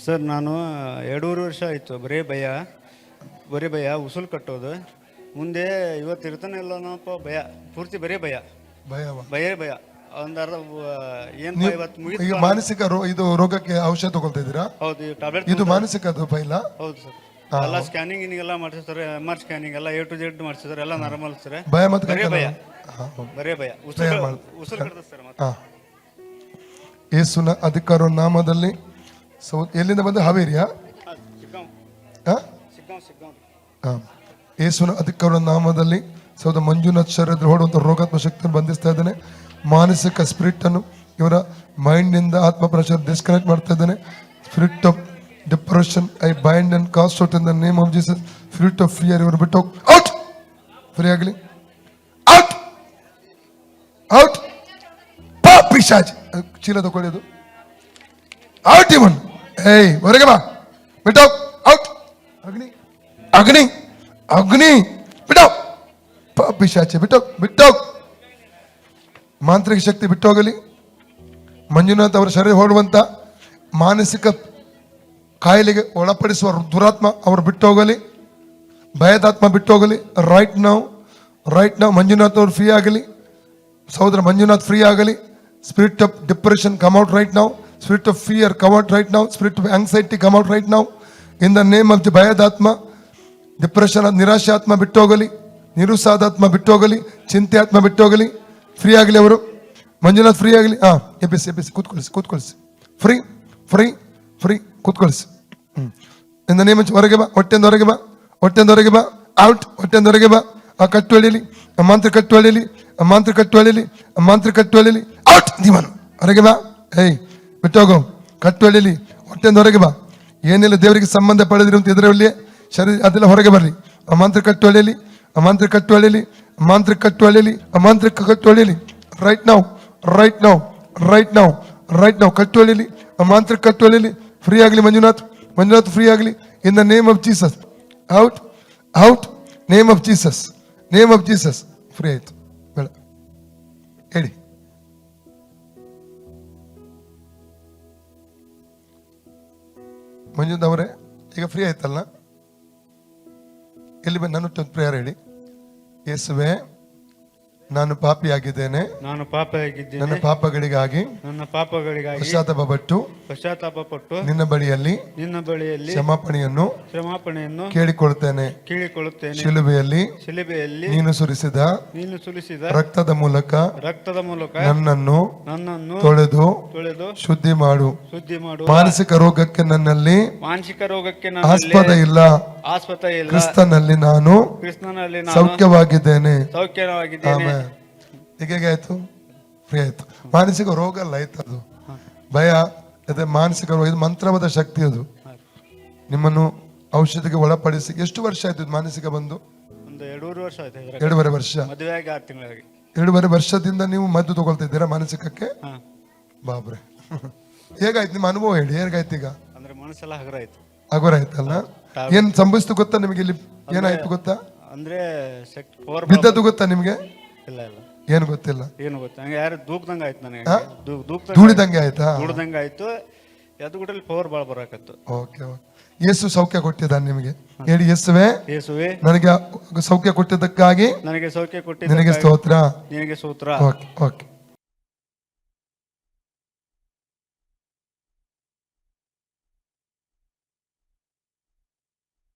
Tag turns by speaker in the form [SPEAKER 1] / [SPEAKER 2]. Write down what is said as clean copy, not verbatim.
[SPEAKER 1] Sir ನಾನು 2.5 ವರ್ಷ ಆಯಿತು ಬರೀ ಭಯ ಉಸುಲು ಕಟ್ಟೋದು. ಮುಂದೆ ಇವತ್ತು ಇರ್ತಾನೆ ಇಲ್ಲನಪ್ಪ ಭಯ, ಪೂರ್ತಿ ಬರೀ ಭಯ. ಒಂದು ಅರ್ಧ ಏನು ಇವತ್ತು ಮುಗಿತು.
[SPEAKER 2] ಈಗ ಮಾನಸಿಕ ಇದು ರೋಗಕ್ಕೆ ಔಷಧ ತಗೊಳ್ತಾ ಇದ್ದೀರಾ?
[SPEAKER 1] ಹೌದು, ಟ್ಯಾಬ್ಲೆಟ್.
[SPEAKER 2] ಇದು ಮಾನಸಿಕ ಫೈಲ?
[SPEAKER 1] ಹೌದು ಸರ್. ಎಲ್ಲ ಸ್ಕ್ಯಾನಿಂಗ್ ಎಲ್ಲ ಮಾಡಿಸ್ತಾರೆ, MR ಸ್ಕ್ಯಾನಿಂಗ್ ಎಲ್ಲ A to Z ಮಾಡಿಸಿದ್ದಾರೆ, ಎಲ್ಲ ನಾರ್ಮಲ್ ಸರ್.
[SPEAKER 2] ಭಯ ಮತ್ತೆ
[SPEAKER 1] ಬರೀ ಭಯ ಉಸುಲು ಕಟ್ಟದ ಸರ್.
[SPEAKER 2] ಯೇಸುನ ಅಧಿಕಾರ ನಾಮದಲ್ಲಿ ಎಲ್ಲಿಂದ ಬಂದ? ಹಾವೇರಿಯಾ? ಯೇಸುನ ಅಧಿಕಾರ ನಾಮದಲ್ಲಿ ಸೌದ ಮಂಜುನಾಥ್ ಶರೀರ ಹೊಡುವಂತ ರೋಗಾತ್ಮ ಶಕ್ತಿಯನ್ನು ಬಂಧಿಸ್ತಾ ಇದ್ದಾನೆ. ಮಾನಸಿಕ ಸ್ಪಿರಿಟ್ ಅನ್ನು ಇವರ ಮೈಂಡ್ ನಿಂದ ಆತ್ಮ ಪ್ರಚಾರ ಡಿಸ್ಕನೆಕ್ಟ್ ಮಾಡ್ತಾ ಇದ್ದಾನೆ. Spirit of depression I bind and cast out in the name of Jesus. Spirit of fear ಇವರು ಬಿಟ್ಟು ಔಟ್, ಫ್ರೀ ಆಗಲಿ. Out out. ಪಿಶಾಚ್ ಚೀಲ ತಗೊಳ್ಳೋದು ಔಟ್. ಇವನ್ ಏಯ್ ಹೊರಗೆ ಬಾ, ಬಿಟ್ಟು ಔಟ್. ಅಗ್ನಿ ಅಗ್ನಿ ಅಗ್ನಿ ಬಿಟ್ಟು. ಪಿಶಾಚೆ ಬಿಟ್ಟು. ಮಾಂತ್ರಿಕ ಶಕ್ತಿ ಬಿಟ್ಟೋಗಲಿ. ಮಂಜುನಾಥ್ ಅವರ ಶರೀರ ಹೊಡುವಂತ ಮಾನಸಿಕ ಕಾಯಿಲೆಗೆ ಒಳಪಡಿಸುವ ದುರಾತ್ಮ ಅವರು ಬಿಟ್ಟೋಗಲಿ. ಭಯದಾತ್ಮ ಬಿಟ್ಟೋಗಲಿ. ರೈಟ್ ನಾವು ಮಂಜುನಾಥ್ ಅವರು ಫ್ರೀ ಆಗಲಿ. ಸಹೋದರ ಮಂಜುನಾಥ್ ಫ್ರೀ ಆಗಲಿ. Spirit of depression come out right now. Spirit of fear come out right now. Spirit of anxiety come out right now in the name of the ಭಯದಾತ್ಮ, ಡಿಪ್ರೆಷನ್, ನಿರಾಶೆ ಆತ್ಮ ಬಿಟ್ಟೋಗಲಿ. ನಿರುತ್ಸಾಹದಾತ್ಮ ಬಿಟ್ಟೋಗಲಿ. ಚಿಂತೆ ಆತ್ಮ ಬಿಟ್ಟೋಗಲಿ. ಫ್ರೀ ಆಗಲಿ ಅವರು. ಮಂಜುನಾಥ್ ಫ್ರೀ ಆಗಲಿ. ಎಬ್ಬಿಸಿ ಕೂತ್ಕೊಳಿಸಿ. ಫ್ರೀ ಕೂತ್ಕೊಳಿಸಿ. ಇನ್ ದ ನೇಮ್ ಆಫ್ ಹೊರಗೆ ಬಾ, ಹೊಟ್ಟೆಂದ ಹೊರಗೆ ಬಾ. ಔಟ್, ಹೊಟ್ಟೆಂದ ಹೊರಗೆ ಬಾ. ಆ ಕಟ್ಟು ಎಳೀಲಿ, ಮಾಂತ್ರಿಕ ಕಟ್ಟು ಎಳೀಲಿ. ಔಟ್. ನೀವನು ಹೊರಗೆ ಬಾ. ಏಯ್ ಬಿಟ್ಟೋಗು. ಕಟ್ಟು ಎಳೀಲಿ, ಹೊಟ್ಟೆಂದ ಹೊರಗೆ ಬಾ. ಏನೆಲ್ಲ ದೇವರಿಗೆ ಸಂಬಂಧ ಪಡೆದಿರು ಅಂತ ಇದರಲ್ಲಿ ಶರೀರ ಅದೆಲ್ಲ ಹೊರಗೆ ಬರ್ಲಿ. ಮಾಂತ್ರಿಕ ಕಟ್ಟು ಎಳೀಲಿ. ರೈಟ್ ನಾವು ಕಟ್ಟು ಎಳೀಲಿ. ಮಾಂತ್ರಿಕ ಕಟ್ಟು ಎಳೀಲಿ. ಫ್ರೀ ಆಗಲಿ ಮಂಜುನಾಥ್ ಫ್ರೀ ಆಗಲಿ ಇನ್ the name of Jesus. Out name of Jesus. Free ಆಯ್ತು. ಬೇಡ ಹೇಳಿ. ಮಂಜುನಾಥ್ ಅವರೇ ಈಗ ಫ್ರೀ ಆಯ್ತಲ್ಲ? ಎಲ್ಲಿ ಬಂದು ನನ್ನ ಪ್ರೇಯರ್ ಹೇಳಿ. ಯೇಸುವೆ, ನಾನು ಪಾಪಿಯಾಗಿದ್ದೇನೆ. ನನ್ನ ಪಾಪಗಳಿಗಾಗಿ ಪಶ್ಚಾತ್ತಾಪಪಟ್ಟು ನಿನ್ನ ಬಳಿಯಲ್ಲಿ ಕ್ಷಮಾಪಣೆಯನ್ನು ಕೇಳಿಕೊಳ್ಳುತ್ತೇನೆ. ಶಿಲುಬೆಯಲ್ಲಿ ನೀನು ಸುರಿಸಿದ ರಕ್ತದ ಮೂಲಕ ನನ್ನನ್ನು ತೊಳೆದು ಶುದ್ಧಿ ಮಾಡು. ಮಾನಸಿಕ ರೋಗಕ್ಕೆ ನನ್ನಲ್ಲಿ ಆಸ್ಪದ ಇಲ್ಲ. ಕ್ರಿಸ್ತನಲ್ಲಿ ನಾನು ಸೌಖ್ಯವಾಗಿದ್ದೇನೆ. ಹೇಗಾಯ್ತು? ಫ್ರೀ ಆಯ್ತು. ಮಾನಸಿಕ ರೋಗ ಅಲ್ಲ, ಆಯ್ತು. ಅದು ಭಯ, ಅದೇ ಮಾನಸಿಕ ರೋಗ. ಇದು ಮಂತ್ರವಾದ ಶಕ್ತಿ. ಅದು ನಿಮ್ಮನ್ನು ಔಷಧಿಗೆ ಒಳಪಡಿಸಿ. ಎಷ್ಟು ವರ್ಷ ಆಯ್ತು ಮಾನಸಿಕ ಬಂದು? 2.5 ವರ್ಷ. 2.5 ವರ್ಷದಿಂದ ನೀವು ಮದ್ದು ತಗೊಳ್ತಾ ಇದ್ದೀರಾ ಮಾನಸಿಕಕ್ಕೆ? ಬಾಬ್ರೆ, ಹೇಗಾಯ್ತು ನಿಮ್ಮ ಅನುಭವ ಹೇಳಿ. ಹೇಗಾಯ್ತು ಈಗ?
[SPEAKER 1] ಮನಸ್ಸೆಲ್ಲ
[SPEAKER 2] ಹಗುರ ಆಯ್ತಲ್ಲ? ಏನ್ ಸಂಭವಿಸ್ತು ಗೊತ್ತಾ ನಿಮಗೆ? ಇಲ್ಲಿ ಏನಾಯ್ತು ಗೊತ್ತಾ?
[SPEAKER 1] ಅಂದ್ರೆ
[SPEAKER 2] ಬಿದ್ದದ್ದು ಗೊತ್ತಾ ನಿಮ್ಗೆ? ಏನು ಗೊತ್ತಿಲ್ಲ.
[SPEAKER 1] ಯಾರು ದೂಕ್ದಂಗೆ ಆಯ್ತು ನನಗೆ.
[SPEAKER 2] ಧೂಳಿದಂಗೆ ಆಯ್ತಾ?
[SPEAKER 1] ಧೂಳಿದಂಗೆ ಆಯ್ತು. ಎದ್ದುಗುಡಲ್ಲಿ ಪವರ್ ಭಾಳ ಬರಾಕತ್ತು.
[SPEAKER 2] ಓಕೆ. ಯೇಸು ಸೌಖ್ಯ ಕೊಟ್ಟಿದ್ದಾನೆ ನಿಮಗೆ. ಹೇಳಿ, ಯೇಸುವೆ ನನಗೆ ಸೌಖ್ಯ ಕೊಟ್ಟಿದ್ದಕ್ಕಾಗಿ ನಿನಗೆ ಸ್ತೋತ್ರ.
[SPEAKER 1] ಓಕೆ.